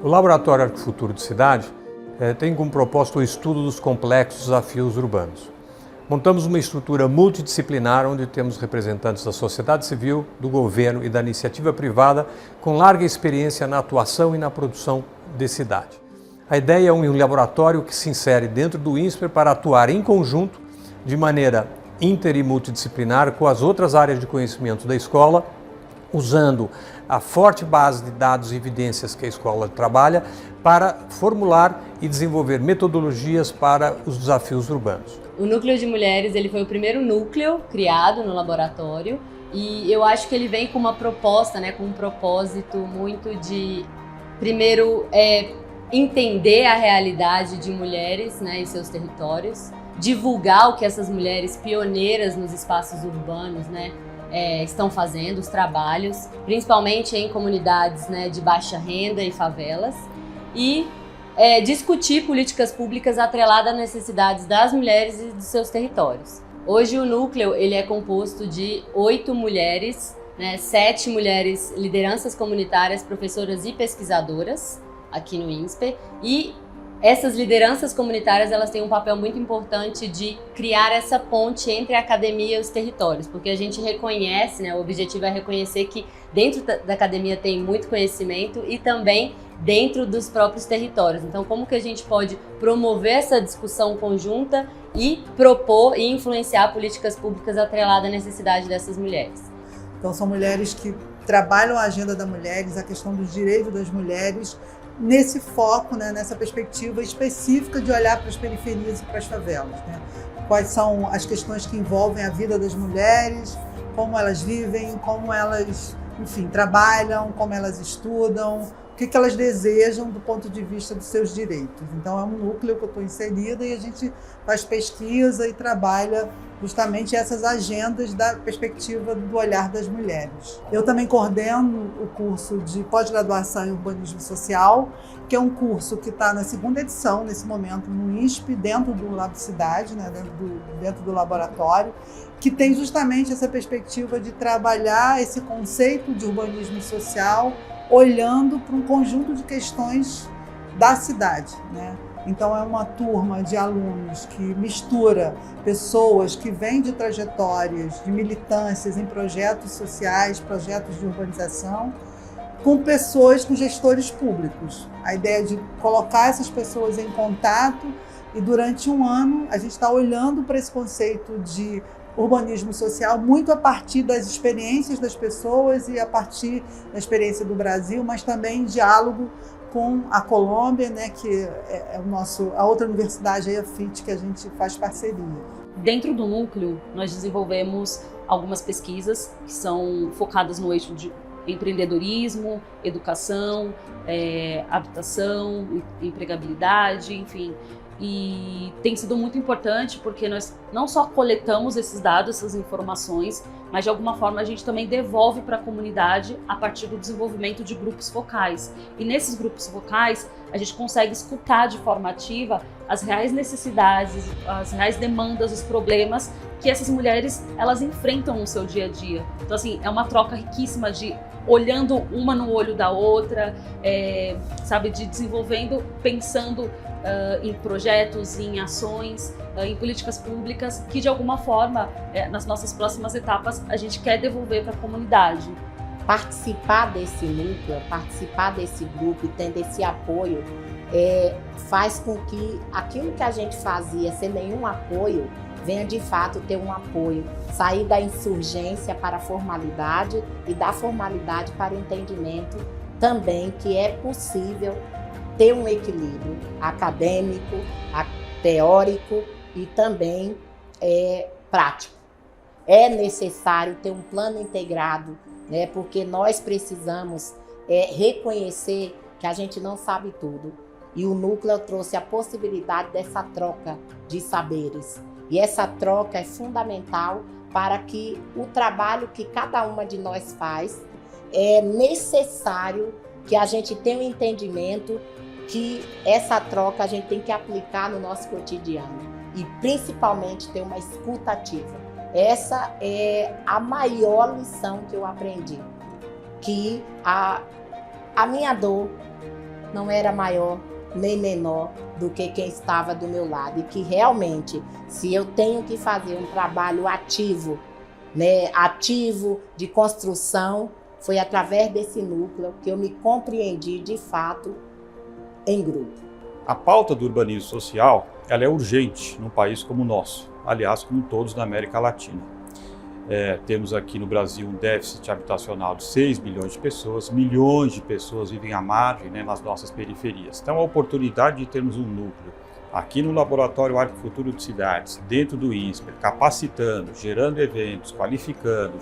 O Laboratório Arquifuturo de Cidade tem como propósito o estudo dos complexos desafios urbanos. Montamos uma estrutura multidisciplinar onde temos representantes da sociedade civil, do governo e da iniciativa privada com larga experiência na atuação e na produção de cidade. A ideia é um laboratório que se insere dentro do INSPER para atuar em conjunto, de maneira inter e multidisciplinar, com as outras áreas de conhecimento da escola, usando a forte base de dados e evidências que a escola trabalha para formular e desenvolver metodologias para os desafios urbanos. O Núcleo de Mulheres ele foi o primeiro núcleo criado no laboratório e eu acho que ele vem com uma proposta, com um propósito muito de, primeiro, entender a realidade de mulheres e seus territórios, divulgar o que essas mulheres pioneiras nos espaços urbanos estão fazendo, os trabalhos, principalmente em comunidades de baixa renda e favelas, e discutir políticas públicas atreladas às necessidades das mulheres e dos seus territórios. Hoje o núcleo ele é composto de 8 mulheres, 7 mulheres lideranças comunitárias, professoras e pesquisadoras aqui no INSPER, e essas lideranças comunitárias elas têm um papel muito importante de criar essa ponte entre a academia e os territórios, porque a gente reconhece, o objetivo é reconhecer que dentro da academia tem muito conhecimento e também dentro dos próprios territórios. Então, como que a gente pode promover essa discussão conjunta e propor e influenciar políticas públicas atreladas à necessidade dessas mulheres? Então, são mulheres que trabalham a agenda das mulheres, a questão dos direitos das mulheres, nesse foco, nessa perspectiva específica de olhar para as periferias e para as favelas. Quais são as questões que envolvem a vida das mulheres, como elas vivem, como elas, trabalham, como elas estudam, o que elas desejam do ponto de vista dos seus direitos. Então é um núcleo que eu estou inserida e a gente faz pesquisa e trabalha justamente essas agendas da perspectiva do olhar das mulheres. Eu também coordeno o curso de pós-graduação em urbanismo social, que é um curso que está na 2ª edição, nesse momento, no INSP, dentro do Lab Cidade, dentro do laboratório, que tem justamente essa perspectiva de trabalhar esse conceito de urbanismo social olhando para um conjunto de questões da cidade. Então é uma turma de alunos que mistura pessoas que vêm de trajetórias, de militâncias em projetos sociais, projetos de urbanização, com pessoas, com gestores públicos. A ideia de colocar essas pessoas em contato e durante um ano a gente está olhando para esse conceito de urbanismo social muito a partir das experiências das pessoas e a partir da experiência do Brasil, mas também em diálogo com a Colômbia, que é a outra universidade, a FIT, que a gente faz parceria. Dentro do núcleo, nós desenvolvemos algumas pesquisas que são focadas no eixo de empreendedorismo, educação, habitação, empregabilidade, enfim. E tem sido muito importante porque nós não só coletamos esses dados, essas informações, mas de alguma forma a gente também devolve para a comunidade a partir do desenvolvimento de grupos focais. E nesses grupos focais a gente consegue escutar de forma ativa as reais necessidades, as reais demandas, os problemas que essas mulheres elas enfrentam no seu dia a dia. Então assim, é uma troca riquíssima de olhando uma no olho da outra, de desenvolvendo, pensando em projetos, em ações, em políticas públicas que de alguma forma, nas nossas próximas etapas, a gente quer devolver para a comunidade. Participar desse núcleo, participar desse grupo e tendo esse apoio, faz com que aquilo que a gente fazia sem nenhum apoio, venha de fato ter um apoio, sair da insurgência para a formalidade e da formalidade para o entendimento também que é possível ter um equilíbrio acadêmico, teórico e também prático. É necessário ter um plano integrado, porque nós precisamos reconhecer que a gente não sabe tudo. E o núcleo trouxe a possibilidade dessa troca de saberes. E essa troca é fundamental para que o trabalho que cada uma de nós faz é necessário que a gente tenha um entendimento que essa troca a gente tem que aplicar no nosso cotidiano e principalmente ter uma escuta ativa. Essa é a maior lição que eu aprendi, que a minha dor não era maior nem menor do que quem estava do meu lado. E que realmente, se eu tenho que fazer um trabalho ativo, né, ativo de construção, foi através desse núcleo que eu me compreendi de fato em grupo. A pauta do urbanismo social, ela é urgente num país como o nosso, aliás, como todos na América Latina. Temos aqui no Brasil um déficit habitacional de 6 milhões de pessoas, milhões de pessoas vivem à margem, né, nas nossas periferias. Então, a oportunidade de termos um núcleo aqui no Laboratório Arco Futuro de Cidades, dentro do INSPER, capacitando, gerando eventos, qualificando,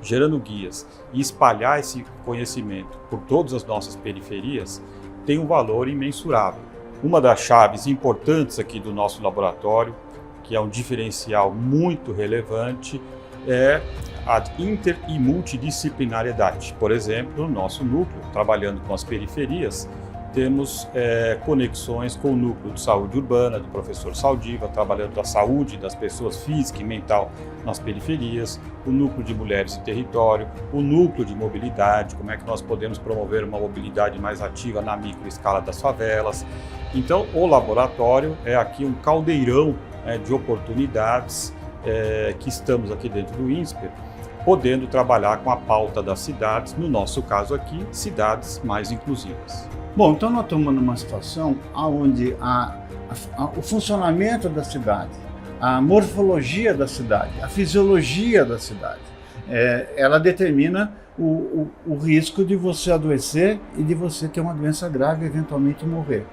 gerando guias e espalhar esse conhecimento por todas as nossas periferias, tem um valor imensurável. Uma das chaves importantes aqui do nosso laboratório, que é um diferencial muito relevante, é a inter e multidisciplinariedade. Por exemplo, no nosso núcleo, trabalhando com as periferias, temos conexões com o núcleo de saúde urbana, do professor Saldiva, trabalhando a saúde das pessoas física e mental nas periferias, o núcleo de mulheres e território, o núcleo de mobilidade, como é que nós podemos promover uma mobilidade mais ativa na microescala das favelas. Então, o laboratório é aqui um caldeirão de oportunidades que estamos aqui dentro do INSPER, podendo trabalhar com a pauta das cidades, no nosso caso aqui, cidades mais inclusivas. Bom, então nós estamos numa situação onde o funcionamento da cidade, a morfologia da cidade, a fisiologia da cidade, ela determina o risco de você adoecer e de você ter uma doença grave e eventualmente morrer.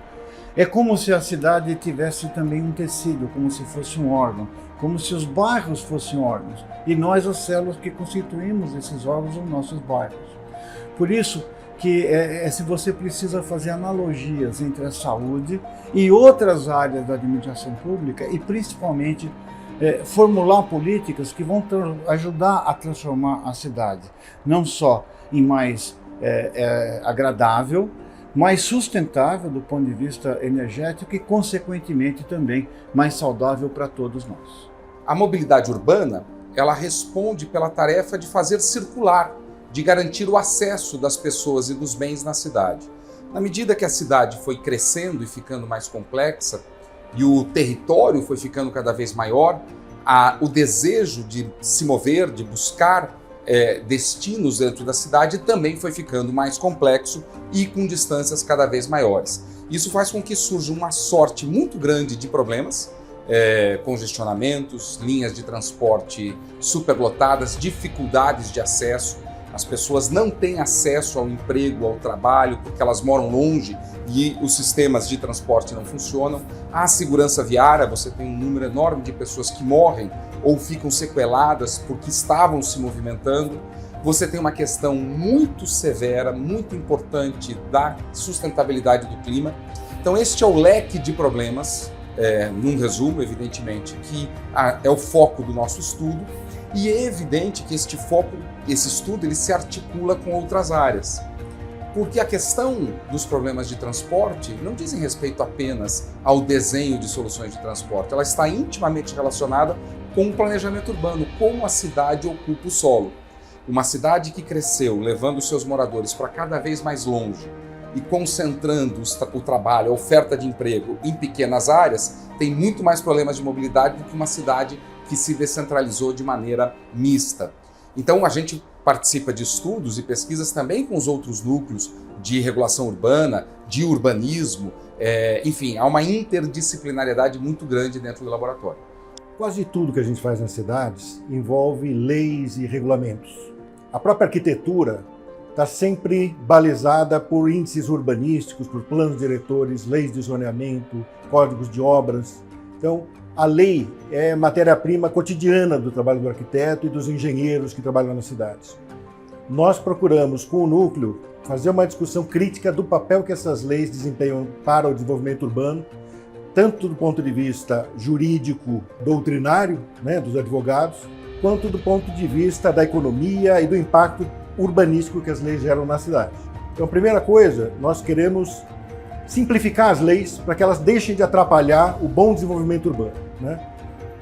É como se a cidade tivesse também um tecido, como se fosse um órgão, como se os bairros fossem órgãos, e nós as células que constituímos esses órgãos nos nossos bairros. Por isso que se você precisa fazer analogias entre a saúde e outras áreas da administração pública e principalmente formular políticas que vão ajudar a transformar a cidade, não só em mais agradável, mais sustentável do ponto de vista energético e, consequentemente, também mais saudável para todos nós. A mobilidade urbana, ela responde pela tarefa de fazer circular, de garantir o acesso das pessoas e dos bens na cidade. Na medida que a cidade foi crescendo e ficando mais complexa, e o território foi ficando cada vez maior, o desejo de se mover, de buscar destinos dentro da cidade também foi ficando mais complexo e com distâncias cada vez maiores. Isso faz com que surja uma sorte muito grande de problemas, congestionamentos, linhas de transporte superlotadas, dificuldades de acesso. As pessoas não têm acesso ao emprego, ao trabalho, porque elas moram longe e os sistemas de transporte não funcionam. A segurança viária, você tem um número enorme de pessoas que morrem ou ficam sequeladas porque estavam se movimentando. Você tem uma questão muito severa, muito importante da sustentabilidade do clima. Então este é o leque de problemas, num resumo, evidentemente, que é o foco do nosso estudo. E é evidente que esse estudo, ele se articula com outras áreas. Porque a questão dos problemas de transporte não dizem respeito apenas ao desenho de soluções de transporte, ela está intimamente relacionada com o planejamento urbano, como a cidade ocupa o solo. Uma cidade que cresceu, levando seus moradores para cada vez mais longe e concentrando o trabalho, a oferta de emprego em pequenas áreas, tem muito mais problemas de mobilidade do que uma cidade que se descentralizou de maneira mista. Então a gente participa de estudos e pesquisas também com os outros núcleos de regulação urbana, de urbanismo, enfim, há uma interdisciplinariedade muito grande dentro do laboratório. Quase tudo que a gente faz nas cidades envolve leis e regulamentos. A própria arquitetura está sempre balizada por índices urbanísticos, por planos diretores, leis de zoneamento, códigos de obras. Então, a lei é matéria-prima cotidiana do trabalho do arquiteto e dos engenheiros que trabalham nas cidades. Nós procuramos, com o núcleo, fazer uma discussão crítica do papel que essas leis desempenham para o desenvolvimento urbano, tanto do ponto de vista jurídico, doutrinário, né, dos advogados, quanto do ponto de vista da economia e do impacto urbanístico que as leis geram na cidade. Então, a primeira coisa, nós queremos simplificar as leis para que elas deixem de atrapalhar o bom desenvolvimento urbano, né?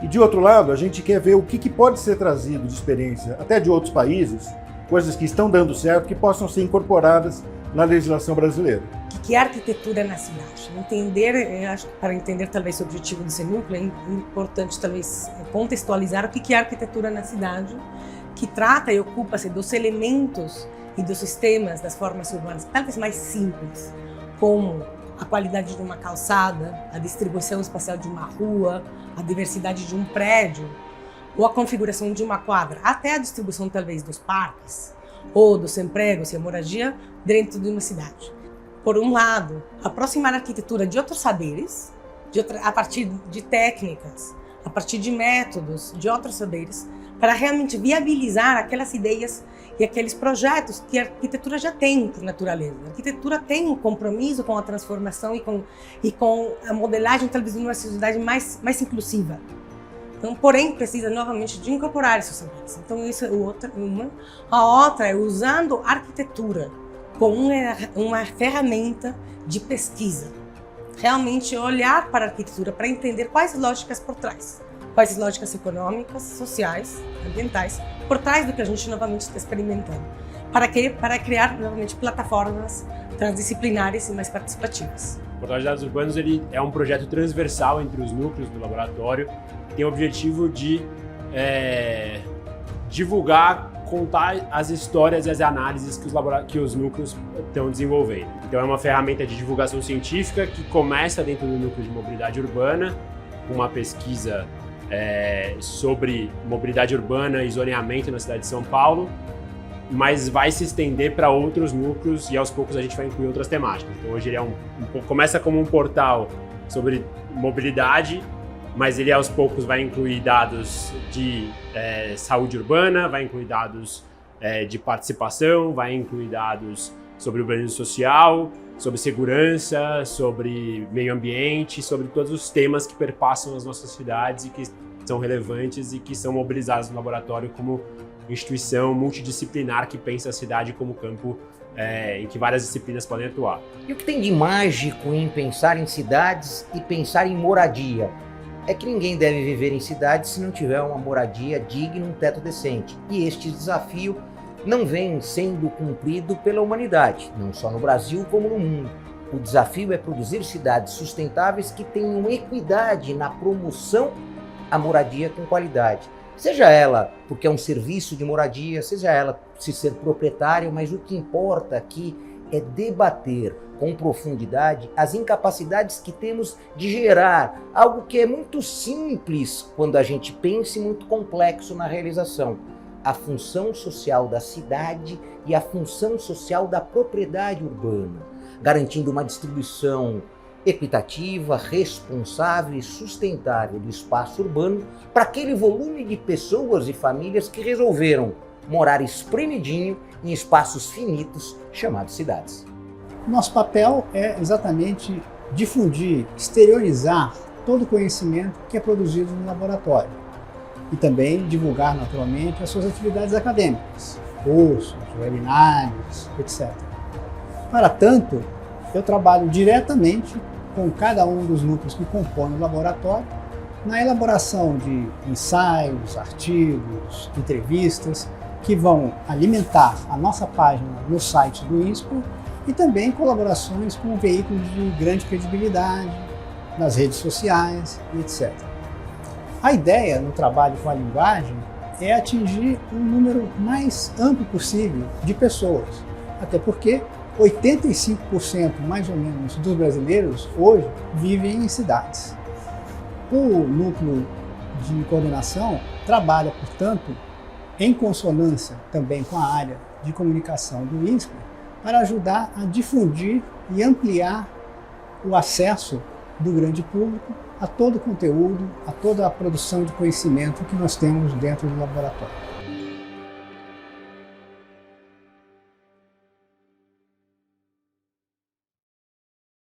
E de outro lado, a gente quer ver o que pode ser trazido de experiência, até de outros países, coisas que estão dando certo, que possam ser incorporadas na legislação brasileira. O que é arquitetura na cidade. Entender, acho que para entender talvez o objetivo desse núcleo, é importante talvez contextualizar o que é arquitetura na cidade, que trata e ocupa-se dos elementos e dos sistemas das formas urbanas, talvez mais simples, como a qualidade de uma calçada, a distribuição espacial de uma rua, a diversidade de um prédio, ou a configuração de uma quadra, até a distribuição talvez dos parques, ou dos empregos e a moradia dentro de uma cidade. Por um lado, aproximar a arquitetura de outros saberes, a partir de técnicas, a partir de métodos, de outros saberes, para realmente viabilizar aquelas ideias e aqueles projetos que a arquitetura já tem por natureza. A arquitetura tem um compromisso com a transformação e com a modelagem talvez de uma sociedade mais inclusiva. Então, porém, precisa novamente de incorporar esses saberes. Então, isso é uma. A outra é usando a arquitetura como uma ferramenta de pesquisa. Realmente olhar para a arquitetura para entender quais lógicas por trás. Quais lógicas econômicas, sociais, ambientais, por trás do que a gente novamente está experimentando. Para quê? Para criar novamente plataformas transdisciplinares e mais participativas. O Portal de Dados Urbanos ele é um projeto transversal entre os núcleos do laboratório, que tem o objetivo de divulgar, contar as histórias e as análises que os núcleos estão desenvolvendo. Então é uma ferramenta de divulgação científica que começa dentro do núcleo de mobilidade urbana, com uma pesquisa sobre mobilidade urbana e zoneamento na cidade de São Paulo, mas vai se estender para outros núcleos e aos poucos a gente vai incluir outras temáticas. Então hoje ele começa como um portal sobre mobilidade, mas ele aos poucos vai incluir dados de saúde urbana, vai incluir dados de participação, vai incluir dados sobre urbanismo social, sobre segurança, sobre meio ambiente, sobre todos os temas que perpassam as nossas cidades e que são relevantes e que são mobilizados no laboratório como instituição multidisciplinar que pensa a cidade como campo em que várias disciplinas podem atuar. E o que tem de mágico em pensar em cidades e pensar em moradia? É que ninguém deve viver em cidades se não tiver uma moradia digna e um teto decente. E este desafio não vem sendo cumprido pela humanidade, não só no Brasil como no mundo. O desafio é produzir cidades sustentáveis que tenham equidade na promoção à moradia com qualidade. Seja ela porque é um serviço de moradia, seja ela se ser proprietário, mas o que importa aqui é debater com profundidade as incapacidades que temos de gerar algo que é muito simples quando a gente pensa e muito complexo na realização. A função social da cidade e a função social da propriedade urbana, garantindo uma distribuição equitativa, responsável e sustentável do espaço urbano para aquele volume de pessoas e famílias que resolveram morar espremidinho em espaços finitos chamados cidades. Nosso papel é exatamente difundir, exteriorizar todo o conhecimento que é produzido no laboratório e também divulgar naturalmente as suas atividades acadêmicas, cursos, webinários, etc. Para tanto, eu trabalho diretamente com cada um dos núcleos que compõem o laboratório na elaboração de ensaios, artigos, entrevistas que vão alimentar a nossa página no site do INSPER e também colaborações com veículos de grande credibilidade, nas redes sociais e etc. A ideia no trabalho com a linguagem é atingir um número mais amplo possível de pessoas, até porque 85% mais ou menos dos brasileiros hoje vivem em cidades. O núcleo de coordenação trabalha, portanto, em consonância também com a área de comunicação do INSPER para ajudar a difundir e ampliar o acesso do grande público a todo o conteúdo, a toda a produção de conhecimento que nós temos dentro do laboratório.